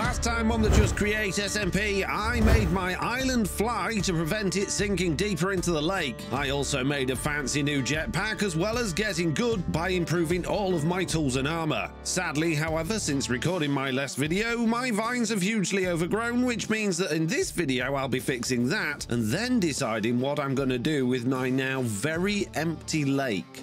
Last time on the Just Create SMP, I made my island fly to prevent it sinking deeper into the lake. I also made a fancy new jetpack, as well as getting good by improving all of my tools and armor. Sadly, however, since recording my last video, my vines have hugely overgrown, which means that in this video I'll be fixing that and then deciding what I'm going to do with my now very empty lake.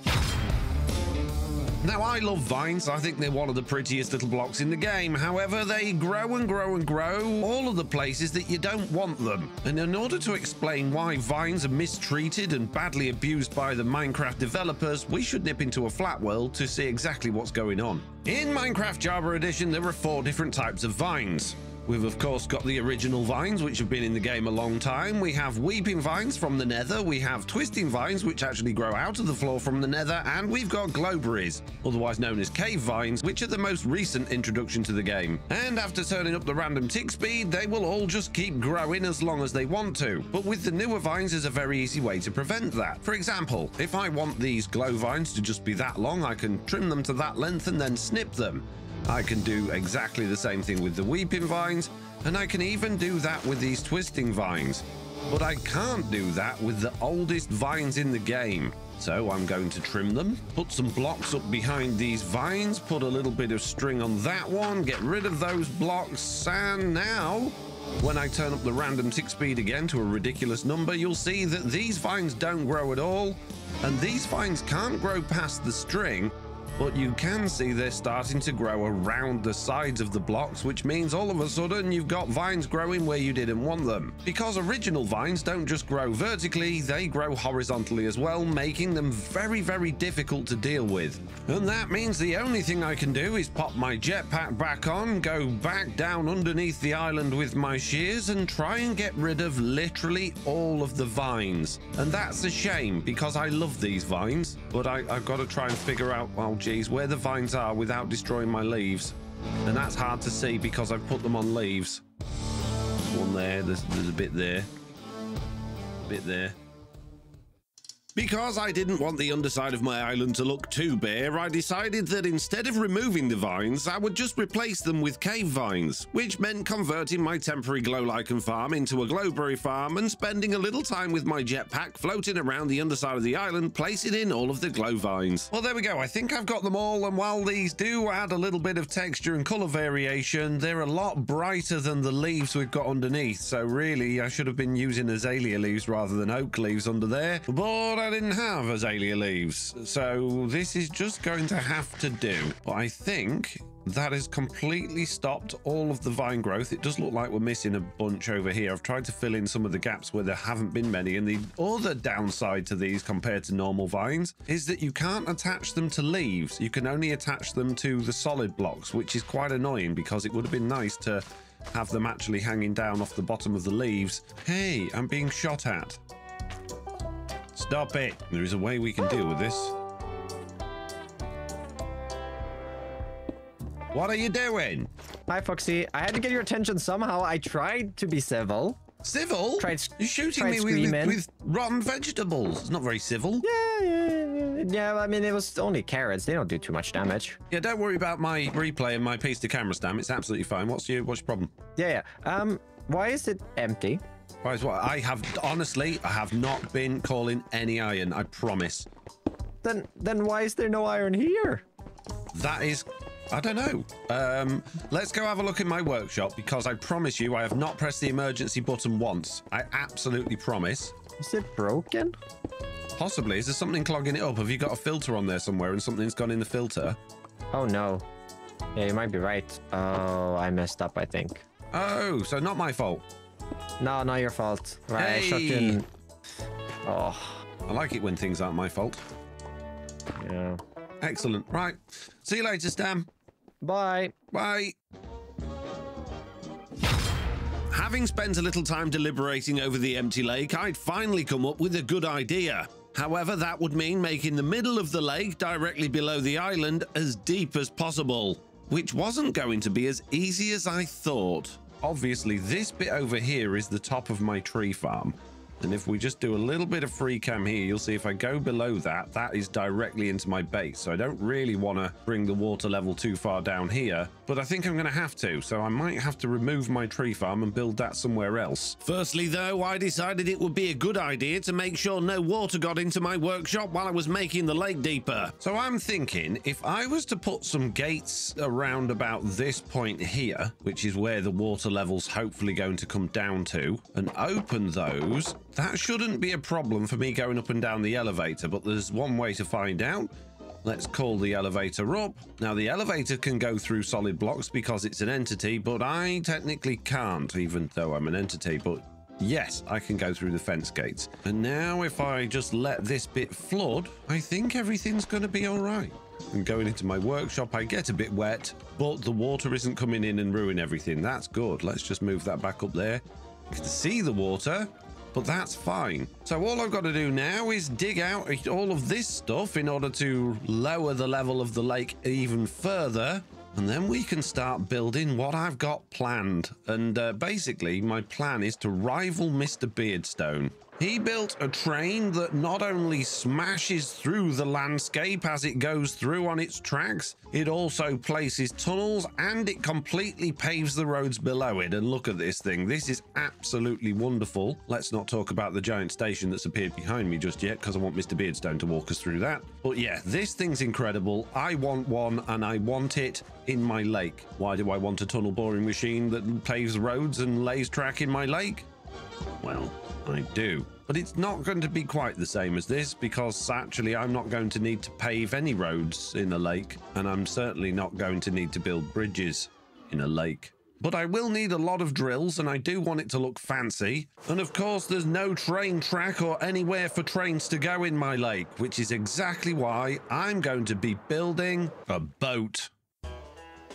Now, I love vines. I think they're one of the prettiest little blocks in the game. However, they grow and grow and grow all of the places that you don't want them. And in order to explain why vines are mistreated and badly abused by the Minecraft developers, we should nip into a flat world to see exactly what's going on. In Minecraft Java Edition, there are 4 different types of vines. We've of course got the original vines, which have been in the game a long time. We have weeping vines from the nether. We have twisting vines, which actually grow out of the floor from the nether. And we've got glowberries, otherwise known as cave vines, which are the most recent introduction to the game. And after turning up the random tick speed, they will all just keep growing as long as they want to. But with the newer vines, there's a very easy way to prevent that. For example, if I want these glow vines to just be that long, I can trim them to that length and then snip them. I can do exactly the same thing with the weeping vines, and I can even do that with these twisting vines. But I can't do that with the oldest vines in the game. So I'm going to trim them, put some blocks up behind these vines, put a little bit of string on that one, get rid of those blocks, and now, when I turn up the random tick speed again to a ridiculous number, you'll see that these vines don't grow at all, and these vines can't grow past the string. But you can see they're starting to grow around the sides of the blocks, which means all of a sudden you've got vines growing where you didn't want them. Because original vines don't just grow vertically, they grow horizontally as well, making them very, very difficult to deal with. And that means the only thing I can do is pop my jetpack back on, go back down underneath the island with my shears and try and get rid of literally all of the vines. And that's a shame because I love these vines, but I've got to try and figure out, well, where the vines are without destroying my leaves, and that's hard to see because I've put them on leaves. One there, there's a bit there, Because I didn't want the underside of my island to look too bare, I decided that instead of removing the vines, I would just replace them with cave vines, which meant converting my temporary glow lichen farm into a glowberry farm and spending a little time with my jetpack floating around the underside of the island, placing in all of the glow vines. Well, there we go. I think I've got them all, and while these do add a little bit of texture and color variation, they're a lot brighter than the leaves we've got underneath, so really I should have been using azalea leaves rather than oak leaves under there, but I didn't have azalea leaves, so this is just going to have to do. But I think that has completely stopped all of the vine growth. It does look like we're missing a bunch over here. I've tried to fill in some of the gaps where there haven't been many, and the other downside to these compared to normal vines is that you can't attach them to leaves. You can only attach them to the solid blocks, which is quite annoying because it would have been nice to have them actually hanging down off the bottom of the leaves. Hey, I'm being shot at. Stop it. There is a way we can deal with this. What are you doing? Hi, Foxy. I had to get your attention somehow. I tried to be civil. Civil? You're shooting me with rotten vegetables. It's not very civil. Yeah, I mean, it was only carrots. They don't do too much damage. Yeah, don't worry about my replay and my piece to camera stamp. It's absolutely fine. What's your problem? Yeah. Why is it empty? Why is what? I have not been calling any iron. I promise. Then why is there no iron here? That is, I don't know. Let's go have a look in my workshop because I promise you I have not pressed the emergency button once. I absolutely promise. Is it broken? Possibly. Is there something clogging it up? Have you got a filter on there somewhere and something's gone in the filter? Oh no. Yeah, you might be right. Oh, I messed up, I think. Oh, so not my fault. No, not your fault. Right, hey. I shot you in... Oh. I like it when things aren't my fault. Yeah. Excellent. Right. See you later, Stam. Bye. Bye. Having spent a little time deliberating over the empty lake, I'd finally come up with a good idea. However, that would mean making the middle of the lake directly below the island as deep as possible, which wasn't going to be as easy as I thought. Obviously, this bit over here is the top of my tree farm. And if we just do a little bit of free cam here, you'll see if I go below that, that is directly into my base. So I don't really want to bring the water level too far down here, but I think I'm going to have to. So I might have to remove my tree farm and build that somewhere else. Firstly, though, I decided it would be a good idea to make sure no water got into my workshop while I was making the lake deeper. So I'm thinking if I was to put some gates around about this point here, which is where the water level's hopefully going to come down to, and open those, that shouldn't be a problem for me going up and down the elevator, but there's one way to find out. Let's call the elevator up. Now, the elevator can go through solid blocks because it's an entity, but I technically can't, even though I'm an entity, but yes, I can go through the fence gates. And now if I just let this bit flood, I think everything's going to be all right. And going into my workshop, I get a bit wet, but the water isn't coming in and ruin everything. That's good. Let's just move that back up there. You can see the water, but that's fine. So all I've got to do now is dig out all of this stuff in order to lower the level of the lake even further. And then we can start building what I've got planned. And basically, my plan is to rival Mr. Beardstone. He built a train that not only smashes through the landscape as it goes through on its tracks, it also places tunnels and it completely paves the roads below it. And look at this thing. This is absolutely wonderful. Let's not talk about the giant station that's appeared behind me just yet because I want Mr. Beardstone to walk us through that. But yeah, this thing's incredible. I want one and I want it in my lake. Why do I want a tunnel boring machine that paves roads and lays track in my lake? Well, I do. But it's not going to be quite the same as this because actually I'm not going to need to pave any roads in a lake, and I'm certainly not going to need to build bridges in a lake. But I will need a lot of drills, and I do want it to look fancy. And of course, there's no train track or anywhere for trains to go in my lake, which is exactly why I'm going to be building a boat.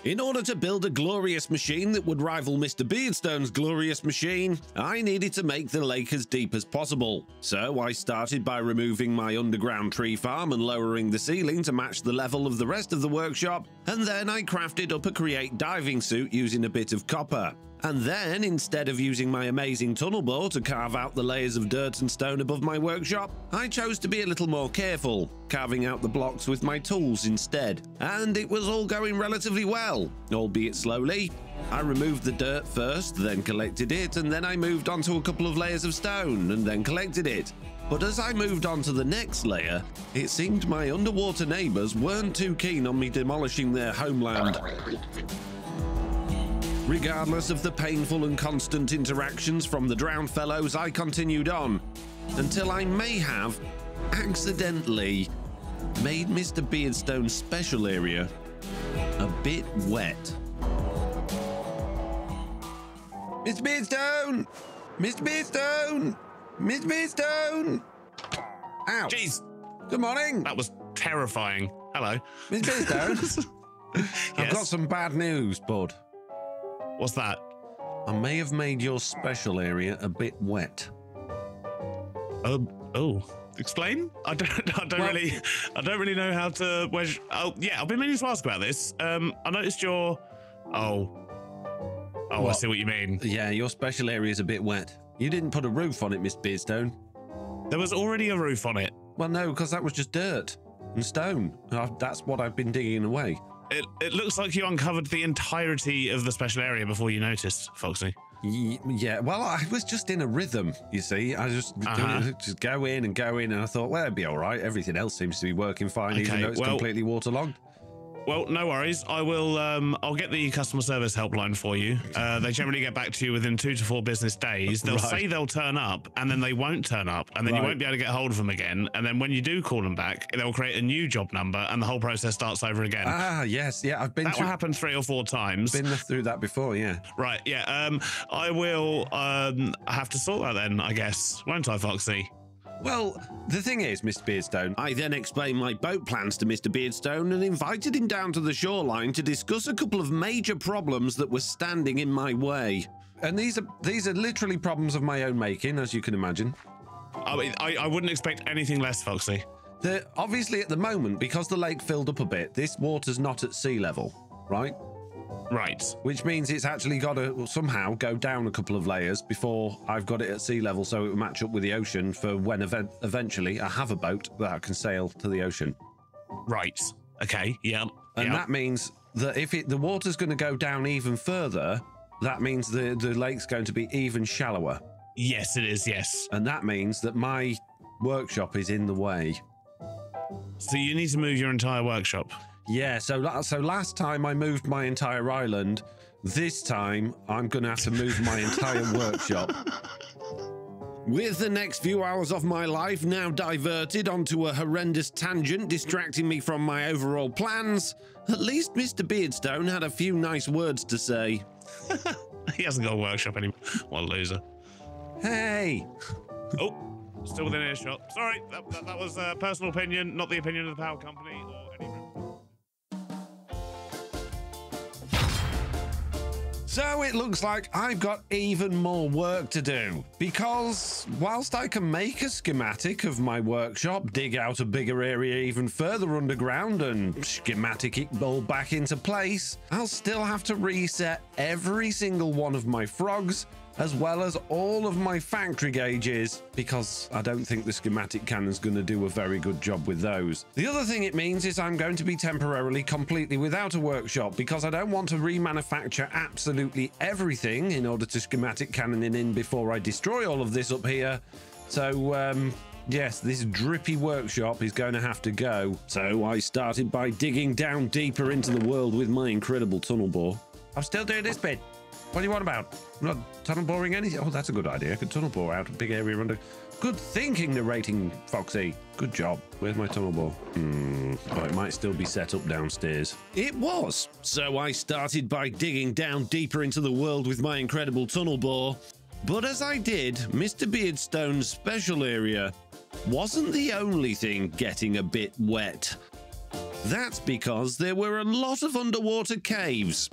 In order to build a glorious machine that would rival Mr. Beardstone's glorious machine, I needed to make the lake as deep as possible. So I started by removing my underground tree farm and lowering the ceiling to match the level of the rest of the workshop, and then I crafted up a create diving suit using a bit of copper. And then, instead of using my amazing tunnel bore to carve out the layers of dirt and stone above my workshop, I chose to be a little more careful, carving out the blocks with my tools instead. And it was all going relatively well, albeit slowly. I removed the dirt first, then collected it, and then I moved on to a couple of layers of stone, and then collected it. But as I moved on to the next layer, it seemed my underwater neighbors weren't too keen on me demolishing their homeland. Regardless of the painful and constant interactions from the drowned fellows, I continued on, until I may have accidentally made Mr. Beardstone's special area a bit wet. Mr. Beardstone! Mr. Beardstone! Mr. Beardstone! Ow! Jeez! Good morning! That was terrifying. Hello. Mr. Beardstone! Yes? I've got some bad news, bud. What's that? I may have made your special area a bit wet. Oh, explain? I don't really know how to. Oh, yeah, I've been meaning to ask about this. I noticed your. Oh, I see what you mean. Yeah, your special area is a bit wet. You didn't put a roof on it, Miss Beardstone. There was already a roof on it. Well, no, because that was just dirt and stone. That's what I've been digging away. It looks like you uncovered the entirety of the special area before you noticed, Foxy. Yeah, well, I was just in a rhythm, you see. I just go in, and I thought, well, it'd be all right. Everything else seems to be working fine, even though it's completely waterlogged. Well, no worries. I'll get the customer service helpline for you. They generally get back to you within 2 to 4 business days. They'll say they'll turn up, and then they won't turn up, and then you won't be able to get hold of them again. And then when you do call them back, they'll create a new job number, and the whole process starts over again. Ah, yes, yeah, I've been. That will happen 3 or 4 times. Been through that before, yeah. Right, yeah. I will have to sort that then, I guess, won't I, Foxy? Well, the thing is, Mr. Beardstone, I then explained my boat plans to Mr. Beardstone and invited him down to the shoreline to discuss a couple of major problems that were standing in my way. And these are literally problems of my own making, as you can imagine. I mean, I wouldn't expect anything less, Foxy. Obviously, at the moment, because the lake filled up a bit, this water's not at sea level, right? Right. Which means it's actually got to somehow go down a couple of layers before I've got it at sea level, so it will match up with the ocean for when eventually I have a boat that I can sail to the ocean. Right. Okay. Yeah. And that means that if the water's going to go down even further, that means the lake's going to be even shallower. Yes, it is. Yes. And that means that my workshop is in the way. So you need to move your entire workshop. Yeah, so last time I moved my entire island. This time I'm going to have to move my entire workshop. With the next few hours of my life now diverted onto a horrendous tangent distracting me from my overall plans, at least Mr. Beardstone had a few nice words to say. He hasn't got a workshop anymore. What a loser. Hey! Oh, still within earshot. Sorry, that was a personal opinion, not the opinion of the power company or any... So it looks like I've got even more work to do, because whilst I can make a schematic of my workshop, dig out a bigger area even further underground and schematic it all back into place, I'll still have to reset every single one of my frogs, as well as all of my factory gauges, because I don't think the schematic cannon's going to do a very good job with those. The other thing it means is I'm going to be temporarily completely without a workshop, because I don't want to remanufacture absolutely everything in order to schematic cannon in before I destroy all of this up here. So, yes, this drippy workshop is going to have to go. So I started by digging down deeper into the world with my incredible tunnel bore. I'm still doing this bit. What do you want about? I'm not tunnel boring anything. Oh, that's a good idea. I could tunnel bore out a big area under. Good thinking, narrating, Foxy. Good job. Where's my tunnel bore? Oh, it might still be set up downstairs. It was. So I started by digging down deeper into the world with my incredible tunnel bore. But as I did, Mr. Beardstone's special area wasn't the only thing getting a bit wet. That's because there were a lot of underwater caves,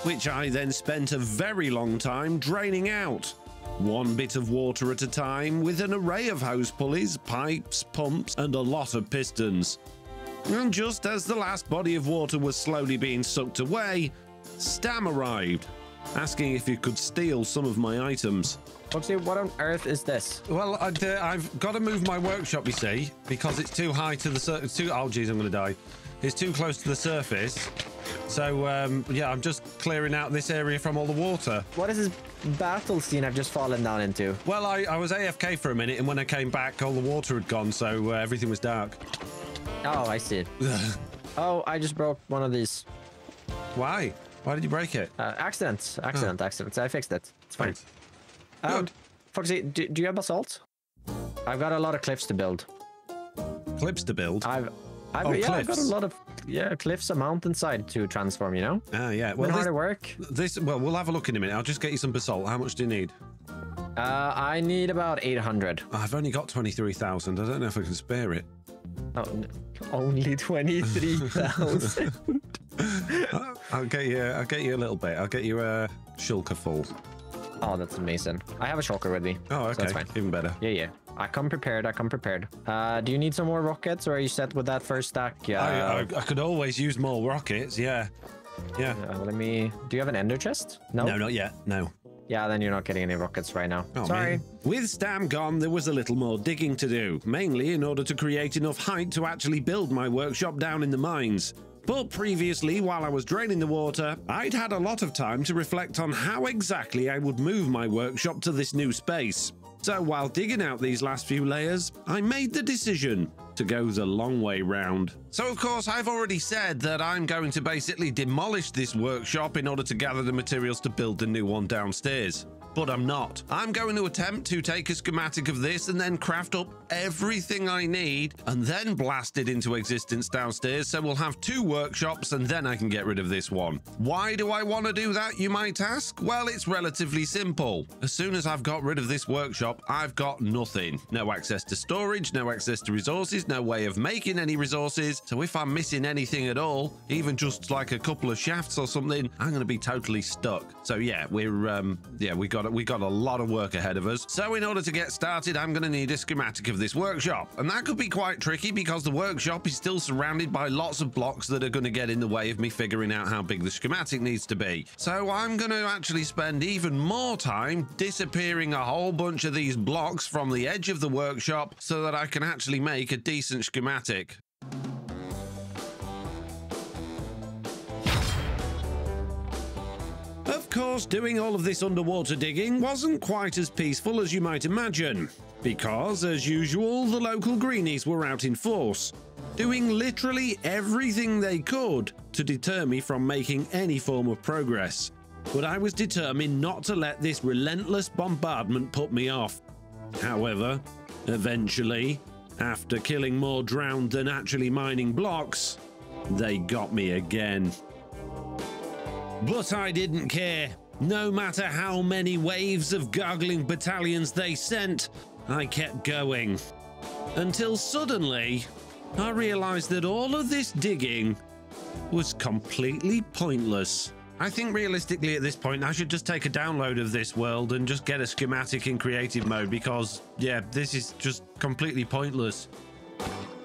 which I then spent a very long time draining out, one bit of water at a time, with an array of hose pulleys, pipes, pumps, and a lot of pistons. And just as the last body of water was slowly being sucked away, Stam arrived, asking if he could steal some of my items. Foxy, what on earth is this? Well, I've got to move my workshop, you see, because it's too high to the surface. Oh, geez, I'm going to die. It's too close to the surface. So, yeah, I'm just clearing out this area from all the water. What is this battle scene I've just fallen down into? Well, I was AFK for a minute, and when I came back, all the water had gone, so everything was dark. Oh, I see. Oh, I just broke one of these. Why? Why did you break it? Accident. I fixed it. It's fine. Good. Foxy, do you have basalt? I've got a lot of cliffs to build. Cliffs to build? I've got a lot of cliffs, a mountainside to transform, you know? Ah, yeah. Well, harder work. Well, we'll have a look in a minute. I'll just get you some basalt. How much do you need? I need about 800. I've only got 23,000. I don't know if I can spare it. Oh, only 23,000. I'll get you a little bit. I'll get you a shulker full. Oh, that's amazing. I have a shulker with me. Oh, okay. So that's fine. Even better. Yeah. I come prepared. Do you need some more rockets, or are you set with that first stack? I could always use more rockets. Yeah. Do you have an ender chest? No, not yet. No. Yeah, then you're not getting any rockets right now. Oh, sorry. Man. With Stam gone, there was a little more digging to do, mainly in order to create enough height to actually build my workshop down in the mines. But previously, while I was draining the water, I'd had a lot of time to reflect on how exactly I would move my workshop to this new space. So while digging out these last few layers, I made the decision to go the long way round. So of course, I've already said that I'm going to basically demolish this workshop in order to gather the materials to build the new one downstairs. But I'm not. I'm going to attempt to take a schematic of this and then craft up everything I need and then blast it into existence downstairs, so we'll have two workshops and then I can get rid of this one. Why do I want to do that, you might ask? Well, it's relatively simple. As soon as I've got rid of this workshop, I've got nothing. No access to storage, no access to resources, no way of making any resources. So if I'm missing anything at all, even just like a couple of shafts or something, I'm going to be totally stuck. So yeah, we got we got a lot of work ahead of us. So in order to get started, I'm going to need a schematic of this workshop. And that could be quite tricky because the workshop is still surrounded by lots of blocks that are going to get in the way of me figuring out how big the schematic needs to be. So I'm going to actually spend even more time disappearing a whole bunch of these blocks from the edge of the workshop so that I can actually make a decent schematic. Of course, doing all of this underwater digging wasn't quite as peaceful as you might imagine, because, as usual, the local greenies were out in force, doing literally everything they could to deter me from making any form of progress. But I was determined not to let this relentless bombardment put me off. However, eventually, after killing more drowned than actually mining blocks, they got me again. But I didn't care. No matter how many waves of gargling battalions they sent, I kept going. Until suddenly, I realized that all of this digging was completely pointless. I think realistically at this point, I should just take a download of this world and just get a schematic in creative mode because, yeah, this is just completely pointless.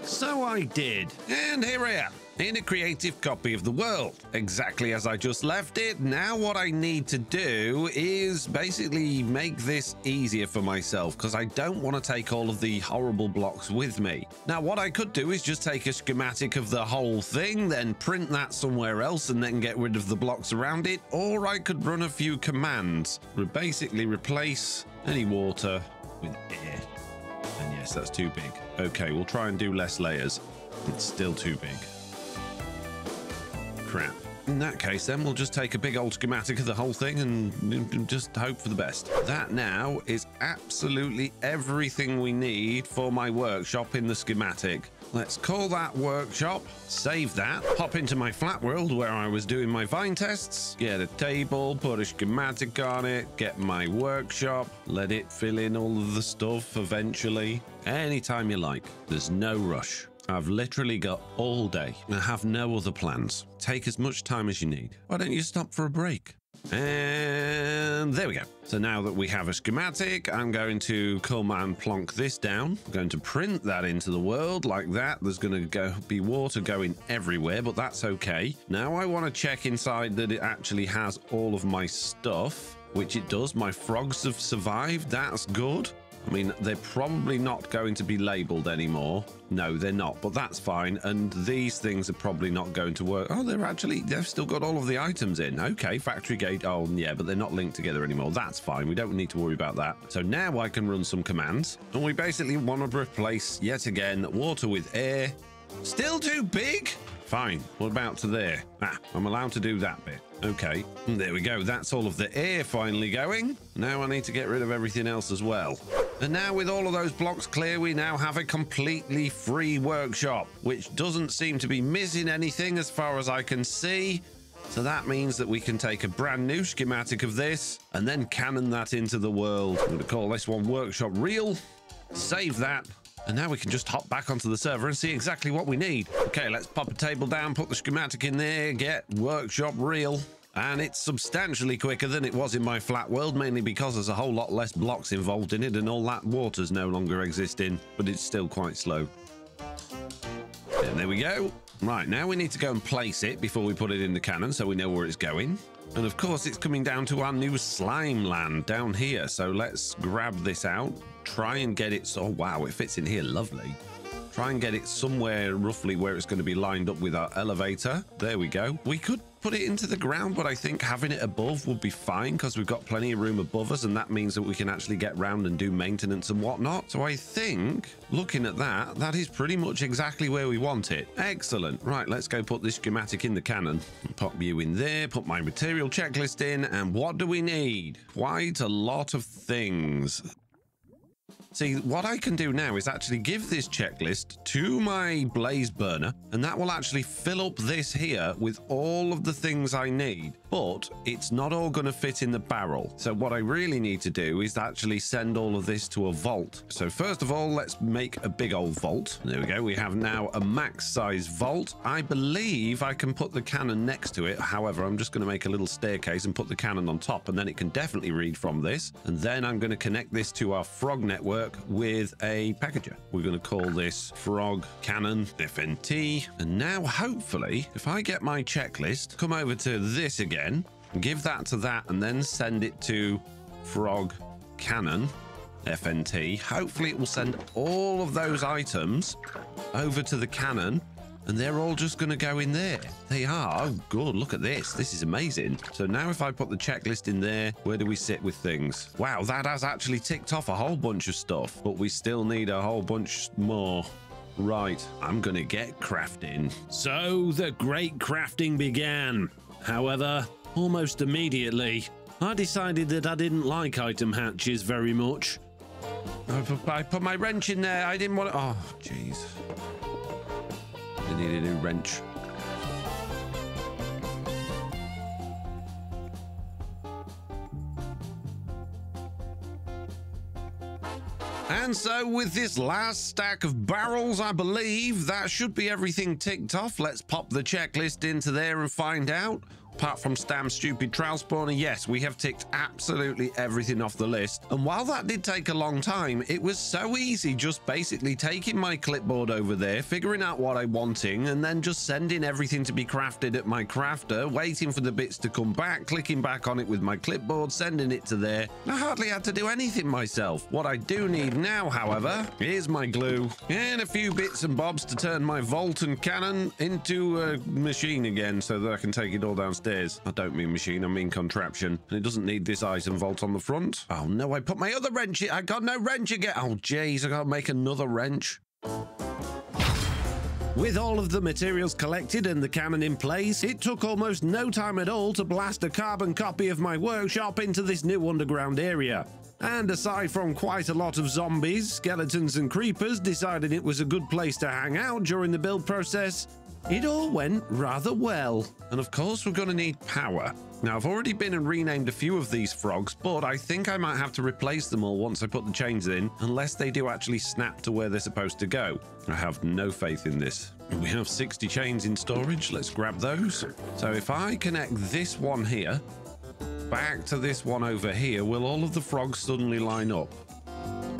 So I did, and here I am, in a creative copy of the world, exactly as I just left it. Now what I need to do is basically make this easier for myself, because I don't want to take all of the horrible blocks with me. Now what I could do is just take a schematic of the whole thing, then print that somewhere else and then get rid of the blocks around it, or I could run a few commands. Basically replace any water with air. And yes, that's too big. Okay, we'll try and do less layers. It's still too big. Crap. In that case, then we'll just take a big old schematic of the whole thing and just hope for the best. That now is absolutely everything we need for my workshop in the schematic. Let's call that workshop, save that, hop into my flat world where I was doing my vine tests, get a table, put a schematic on it, get my workshop, let it fill in all of the stuff eventually. Anytime you like, there's no rush. I've literally got all day and I have no other plans. Take as much time as you need. Why don't you stop for a break? And there we go. So now that we have a schematic, I'm going to come and plonk this down. I'm going to print that into the world like that. There's going to be water going everywhere, but that's okay. Now I want to check inside that it actually has all of my stuff, which it does. My frogs have survived. That's good. I mean, they're probably not going to be labeled anymore. No, they're not, but that's fine. And these things are probably not going to work. Oh, they've still got all of the items in. Okay, factory gate. Oh, yeah, but they're not linked together anymore. That's fine. We don't need to worry about that. So now I can run some commands. And we basically want to replace, yet again, water with air. Still too big? Fine. What about to there? Ah, I'm allowed to do that bit. Okay, there we go. That's all of the air finally going. Now I need to get rid of everything else as well. And now with all of those blocks clear, we now have a completely free workshop, which doesn't seem to be missing anything as far as I can see. So that means that we can take a brand new schematic of this and then cannon that into the world. I'm going to call this one Workshop Real. Save that. And now we can just hop back onto the server and see exactly what we need. Okay, let's pop a table down, put the schematic in there, get Workshop Real. And it's substantially quicker than it was in my flat world, mainly because there's a whole lot less blocks involved in it and all that water's no longer existing, but it's still quite slow. And there we go. Right, now we need to go and place it before we put it in the cannon so we know where it's going. And of course, it's coming down to our new slime land down here. So let's grab this out, try and get it. So, wow, it fits in here. Lovely. Try and get it somewhere roughly where it's going to be lined up with our elevator. There we go. We could put it into the ground, but I think having it above would be fine because we've got plenty of room above us, and that means that we can actually get round and do maintenance and whatnot. So I think, looking at that, that is pretty much exactly where we want it. Excellent. Right, let's go put this schematic in the cannon. Pop you in there, put my material checklist in, and what do we need? Quite a lot of things. See, what I can do now is actually give this checklist to my blaze burner, and that will actually fill up this here with all of the things I need, but it's not all going to fit in the barrel. So what I really need to do is actually send all of this to a vault. So first of all, let's make a big old vault. There we go. We have now a max size vault. I believe I can put the cannon next to it. However, I'm just going to make a little staircase and put the cannon on top, and then it can definitely read from this. And then I'm going to connect this to our frog network with a packager. We're going to call this frog cannon FNT. And now hopefully, if I get my checklist, come over to this again, give that to that, and then send it to frog cannon FNT. Hopefully it will send all of those items over to the cannon, and they're all just going to go in there. They are. Oh, good. Look at this. This is amazing. So now if I put the checklist in there, where do we sit with things? Wow, that has actually ticked off a whole bunch of stuff, but we still need a whole bunch more. Right, I'm going to get crafting. So the great crafting began. However, almost immediately, I decided that I didn't like item hatches very much. I put my wrench in there. I didn't want to... Oh, jeez. I need a new wrench. And so with this last stack of barrels, I believe that should be everything ticked off. Let's pop the checklist into there and find out. Apart from Stam's stupid trail spawner, yes, we have ticked absolutely everything off the list. And while that did take a long time, it was so easy just basically taking my clipboard over there, figuring out what I'm wanting, and then just sending everything to be crafted at my crafter, waiting for the bits to come back, clicking back on it with my clipboard, sending it to there. I hardly had to do anything myself. What I do need now, however, is my glue and a few bits and bobs to turn my vault and cannon into a machine again so that I can take it all downstairs. I don't mean machine, I mean contraption. And it doesn't need this item vault on the front. Oh no, I put my other wrench in. I got no wrench again. Oh jeez, I gotta make another wrench. With all of the materials collected and the cannon in place, it took almost no time at all to blast a carbon copy of my workshop into this new underground area. And aside from quite a lot of zombies, skeletons and creepers deciding it was a good place to hang out during the build process, it all went rather well. And of course we're going to need power. Now I've already been and renamed a few of these frogs, but I think I might have to replace them all once I put the chains in, unless they do actually snap to where they're supposed to go. I have no faith in this. We have 60 chains in storage. Let's grab those. So if I connect this one here back to this one over here, will all of the frogs suddenly line up?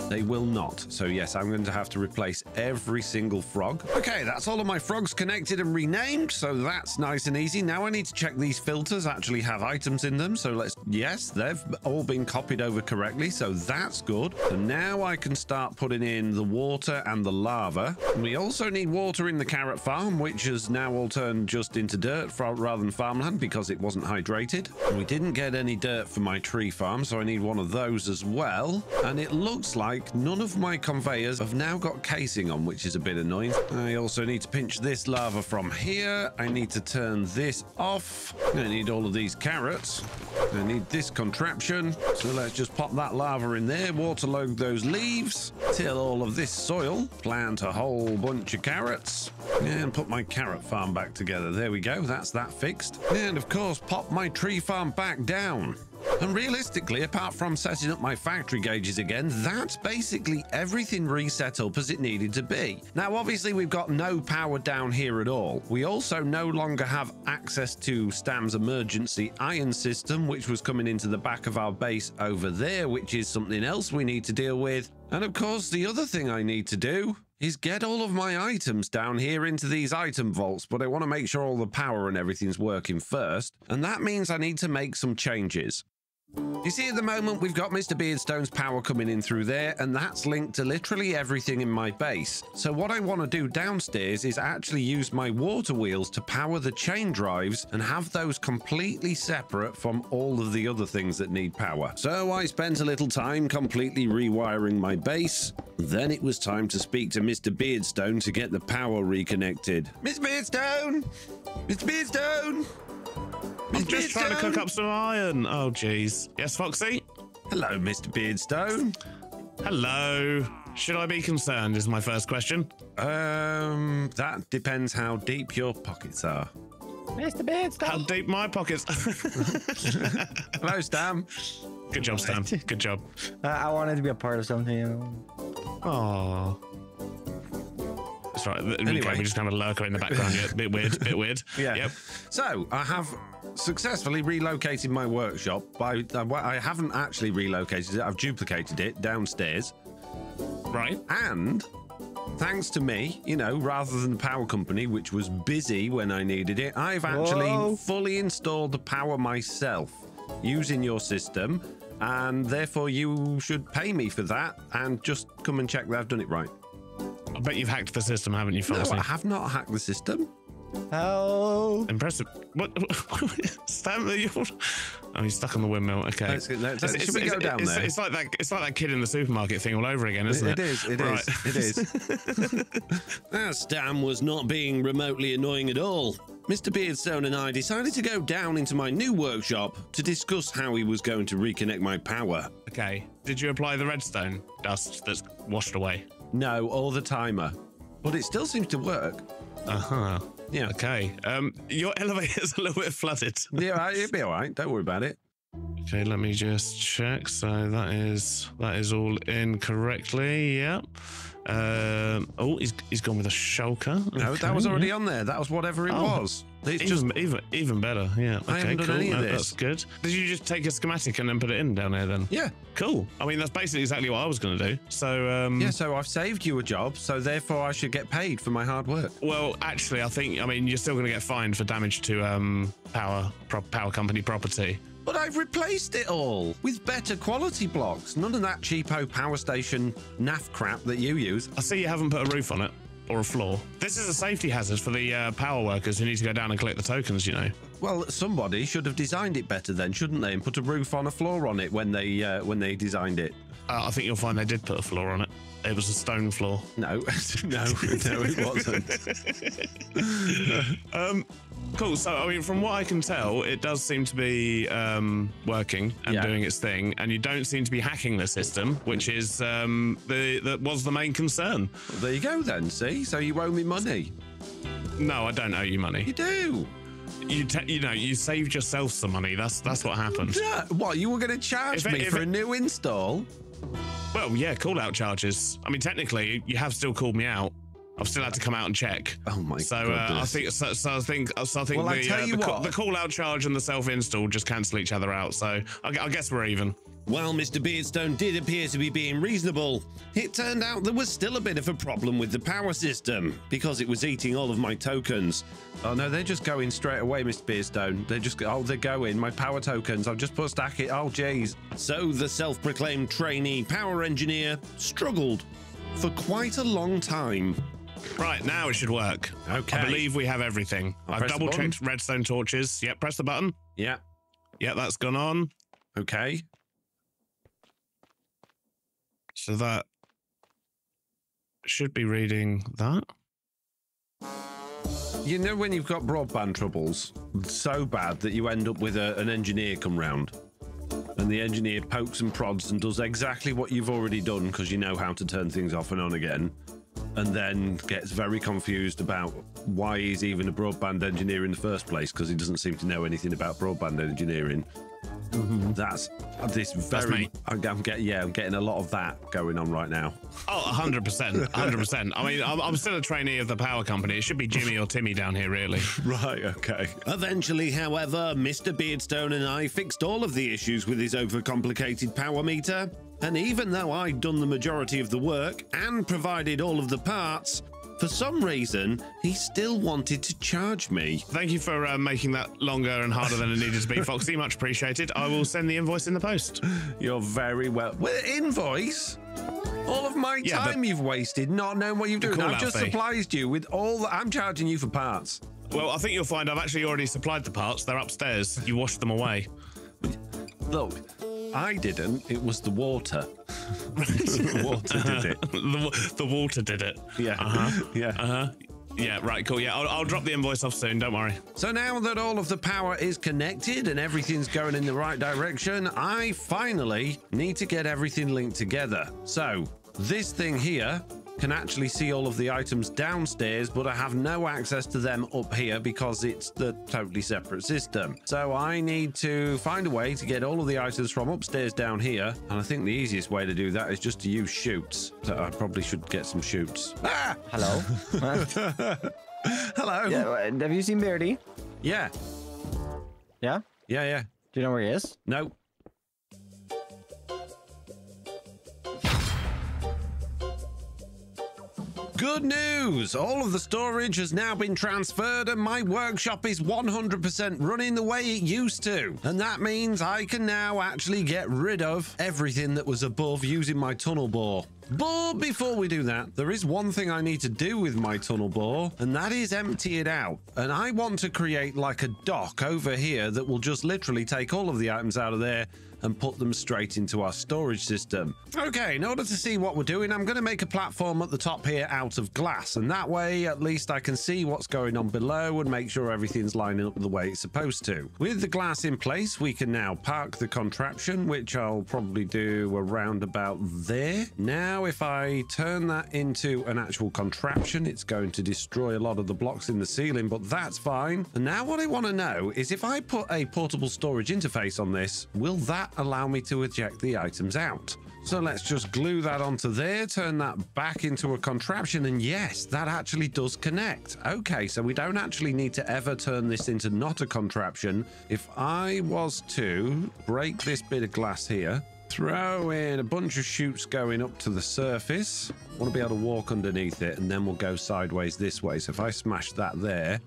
They will not. So yes, I'm going to have to replace every single frog. Okay, that's all of my frogs connected and renamed, so that's nice and easy. Now I need to check these filters actually have items in them. So yes, they've all been copied over correctly, so that's good. So now I can start putting in the water and the lava. We also need water in the carrot farm, which has now all turned just into dirt rather than farmland because it wasn't hydrated. And we didn't get any dirt for my tree farm, so I need one of those as well. And it looks like none of my conveyors have now got casing on, which is a bit annoying. I also need to pinch this lava from here. I need to turn this off. I need all of these carrots. I need this contraption. So let's just pop that lava in there, waterload those leaves, till all of this soil, plant a whole bunch of carrots, and put my carrot farm back together. There we go. That's that fixed. And of course, pop my tree farm back down. And realistically, apart from setting up my factory gauges again, that's basically everything reset up as it needed to be. Now, obviously, we've got no power down here at all. We also no longer have access to Stam's emergency iron system, which was coming into the back of our base over there, which is something else we need to deal with. And of course, the other thing I need to do is get all of my items down here into these item vaults, but I want to make sure all the power and everything's working first. And that means I need to make some changes. You see, at the moment, we've got Mr. Beardstone's power coming in through there, and that's linked to literally everything in my base. So what I want to do downstairs is actually use my water wheels to power the chain drives and have those completely separate from all of the other things that need power. So I spent a little time completely rewiring my base. Then it was time to speak to Mr. Beardstone to get the power reconnected. Mr. Beardstone! Mr. Beardstone! I'm just trying to cook up some iron. Oh, jeez. Yes, Foxy? Hello, Mr. Beardstone. Hello. Should I be concerned is my first question. That depends how deep your pockets are. Mr. Beardstone. How deep my pockets? Hello, Stam. Good job, Stam. Good job. I wanted to be a part of something, you know. Oh. That's right. Anyway. Okay, we just have a lurker in the background. Yeah, bit weird. Yeah. Yep. So I have successfully relocated my workshop. I haven't actually relocated it. I've duplicated it downstairs. Right. And thanks to me, you know, rather than the power company, which was busy when I needed it, I've actually fully installed the power myself using your system. And therefore you should pay me for that and just come and check that I've done it right. I bet you've hacked the system, haven't you, Foxy? No, I have not hacked the system. Hello. Impressive. What? Stam? Oh, he's stuck on the windmill. Okay. Should we go down there? It's like that kid in the supermarket thing all over again, isn't it? It is. That Stam was not being remotely annoying at all. Mr. Beardstone and I decided to go down into my new workshop to discuss how he was going to reconnect my power. Okay. Did you apply the redstone dust that's washed away? No, or the timer. But it still seems to work. Uh-huh. Yeah. Okay. Your elevator's a little bit flooded. Yeah, it'll be all right. Don't worry about it. Okay, let me just check. So that is all in correctly. Yep. Oh, he's gone with a shulker. No, that was already on there. That was whatever it was. It's even better. Yeah. I Okay, haven't done cool. any of No, this. that's good. Did you just take a schematic and then put it in down there then? Yeah. Cool. I mean, that's basically exactly what I was going to do. So Yeah, so I've saved you a job, so therefore I should get paid for my hard work. Well, actually, I mean, you're still going to get fined for damage to power company property. But I've replaced it all with better quality blocks. None of that cheapo power station naff crap that you use. I see you haven't put a roof on it or a floor. This is a safety hazard for the power workers who need to go down and collect the tokens, you know. Well, somebody should have designed it better then, shouldn't they? And put a roof on a floor on it when they designed it. I think you'll find they did put a floor on it. It was a stone floor. No, no, it wasn't. Cool. So, I mean, from what I can tell, it does seem to be working and doing its thing, and you don't seem to be hacking the system, which is that was the main concern. Well, there you go then. See, so you owe me money. No, I don't owe you money. You do. You saved yourself some money. That's what happened. Yeah. What, you were going to charge me for a new install? Well, yeah, call-out charges. I mean, technically, you have still called me out. I've still had to come out and check. Oh my god! I think Well, I tell you what. The call-out charge and the self-install just cancel each other out. So I guess we're even. While Mr. Beardstone did appear to be being reasonable, it turned out there was still a bit of a problem with the power system because it was eating all of my tokens. Oh no, they're just going straight away, Mr. Beardstone. They're going. My power tokens. I've just put a stack it. Oh jeez. So the self-proclaimed trainee power engineer struggled for quite a long time. Right, now it should work. Okay. I believe we have everything. I've double-checked redstone torches. Yep, press the button. Yeah. Yeah, that's gone on. Okay. So that should be reading that. You know when you've got broadband troubles so bad that you end up with an engineer come round and the engineer pokes and prods and does exactly what you've already done because you know how to turn things off and on again, and then gets very confused about why he's even a broadband engineer in the first place because he doesn't seem to know anything about broadband engineering. That's this very. I'm getting a lot of that going on right now. Oh, 100%, 100%. I mean, I'm still a trainee of the power company. It should be Jimmy or Timmy down here, really. Right. Okay. Eventually, however, Mr. Beardstone and I fixed all of the issues with his overcomplicated power meter. And even though I'd done the majority of the work and provided all of the parts, for some reason, he still wanted to charge me. Thank you for making that longer and harder than it needed to be, Foxy. Much appreciated. I will send the invoice in the post. You're very well. Invoice? All of my time you've wasted not knowing what you've done. I've just supplied you with all that. I'm charging you for parts. Well, I think you'll find I've actually already supplied the parts. They're upstairs. You washed them away. Look, I didn't. It was the water. The water did it. The water did it. Yeah. Uh-huh. Yeah. Uh-huh. Yeah, right, cool. Yeah, I'll drop the invoice off soon. Don't worry. So now that all of the power is connected and everything's going in the right direction, I finally need to get everything linked together. So this thing here can actually see all of the items downstairs, but I have no access to them up here because it's the totally separate system. So I need to find a way to get all of the items from upstairs down here. And I think the easiest way to do that is just to use chutes. So I probably should get some chutes. Ah! Hello. Hello. Yeah, have you seen Beardy? Yeah. Yeah? Yeah. Do you know where he is? No. Good news! All of the storage has now been transferred and my workshop is 100% running the way it used to. And that means I can now actually get rid of everything that was above using my tunnel bore. But before we do that, there is one thing I need to do with my tunnel bore, and that is empty it out. And I want to create like a dock over here that will just literally take all of the items out of there and put them straight into our storage system. Okay, in order to see what we're doing, I'm going to make a platform at the top here out of glass, and that way at least I can see what's going on below and make sure everything's lining up the way it's supposed to. With the glass in place, we can now park the contraption, which I'll probably do around about there. Now, if I turn that into an actual contraption, it's going to destroy a lot of the blocks in the ceiling, but that's fine. And now what I want to know is if I put a portable storage interface on this, will that allow me to eject the items out? So let's just glue that onto there, turn that back into a contraption, and yes, that actually does connect. Okay, so we don't actually need to ever turn this into not a contraption. If I was to break this bit of glass here, throw in a bunch of chutes going up to the surface, I want to be able to walk underneath it, and then we'll go sideways this way. So if I smash that there,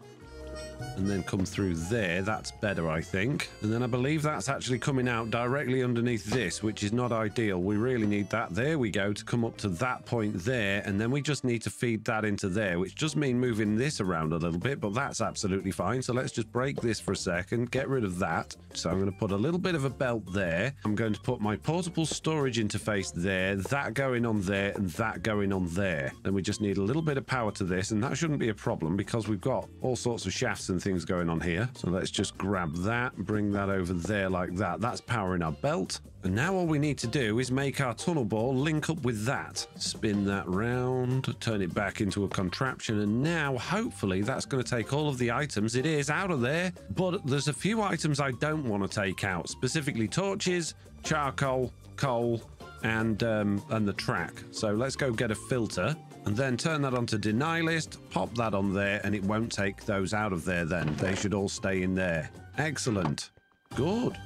and then come through there, that's better, I think. And then I believe that's actually coming out directly underneath this, which is not ideal. We really need that. There we go, to come up to that point there, and then we just need to feed that into there, which does mean moving this around a little bit, but that's absolutely fine. So let's just break this for a second, get rid of that. So I'm going to put a little bit of a belt there. I'm going to put my portable storage interface there, that going on there, and that going on there. Then we just need a little bit of power to this, and that shouldn't be a problem because we've got all sorts of shafts and things going on here. So let's just grab that, bring that over there like that. That's powering our belt. And now all we need to do is make our tunnel ball link up with that. Spin that round, turn it back into a contraption, and now hopefully that's going to take all of the items it is out of there. But there's a few items I don't want to take out, specifically torches, charcoal, coal, and the track. So let's go get a filter and then turn that onto deny list, pop that on there, and it won't take those out of there then. They should all stay in there. Excellent. Good.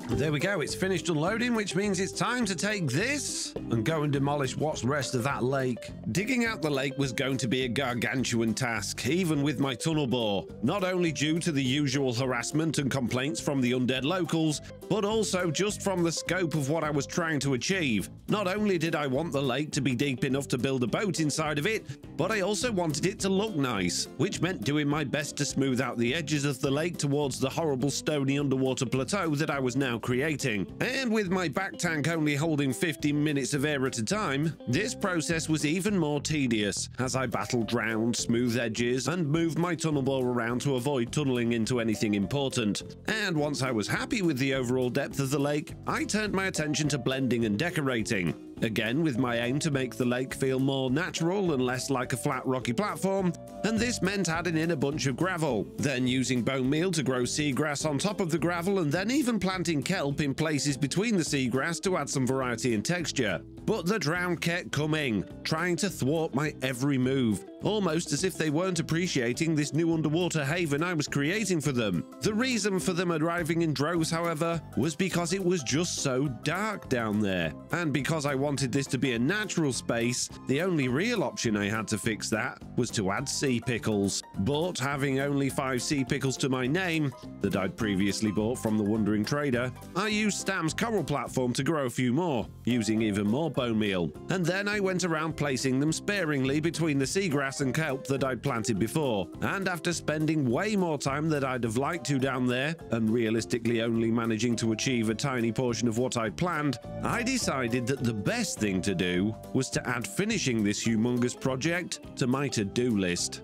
There we go, it's finished unloading, which means it's time to take this and go and demolish what's rest of that lake. Digging out the lake was going to be a gargantuan task, even with my tunnel bore, not only due to the usual harassment and complaints from the undead locals, but also just from the scope of what I was trying to achieve. Not only did I want the lake to be deep enough to build a boat inside of it, but I also wanted it to look nice, which meant doing my best to smooth out the edges of the lake towards the horrible stony underwater plateau that I was now creating. And with my back tank only holding 15 minutes of air at a time, this process was even more tedious as I battled round smooth edges and moved my tunnel bore around to avoid tunneling into anything important. And once I was happy with the overall depth of the lake, I turned my attention to blending and decorating. Again, with my aim to make the lake feel more natural and less like a flat rocky platform, and this meant adding in a bunch of gravel, then using bone meal to grow seagrass on top of the gravel, and then even planting kelp in places between the seagrass to add some variety and texture. But the drown kept coming, trying to thwart my every move, almost as if they weren't appreciating this new underwater haven I was creating for them. The reason for them arriving in droves, however, was because it was just so dark down there, and because I wanted this to be a natural space, the only real option I had to fix that was to add sea pickles. But having only 5 sea pickles to my name, that I'd previously bought from the Wandering Trader, I used Stam's coral platform to grow a few more, using even more bone meal, and then I went around placing them sparingly between the seagrass and kelp that I'd planted before. And after spending way more time than I'd have liked to down there, and realistically only managing to achieve a tiny portion of what I'd planned, I decided that the best best thing to do was to add finishing this humongous project to my to-do list.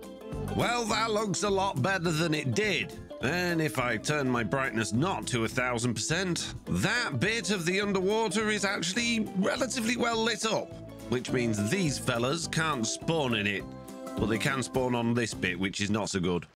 Well, that looks a lot better than it did. And if I turn my brightness not to 1000%, that bit of the underwater is actually relatively well lit up, which means these fellas can't spawn in it, but they can spawn on this bit, which is not so good.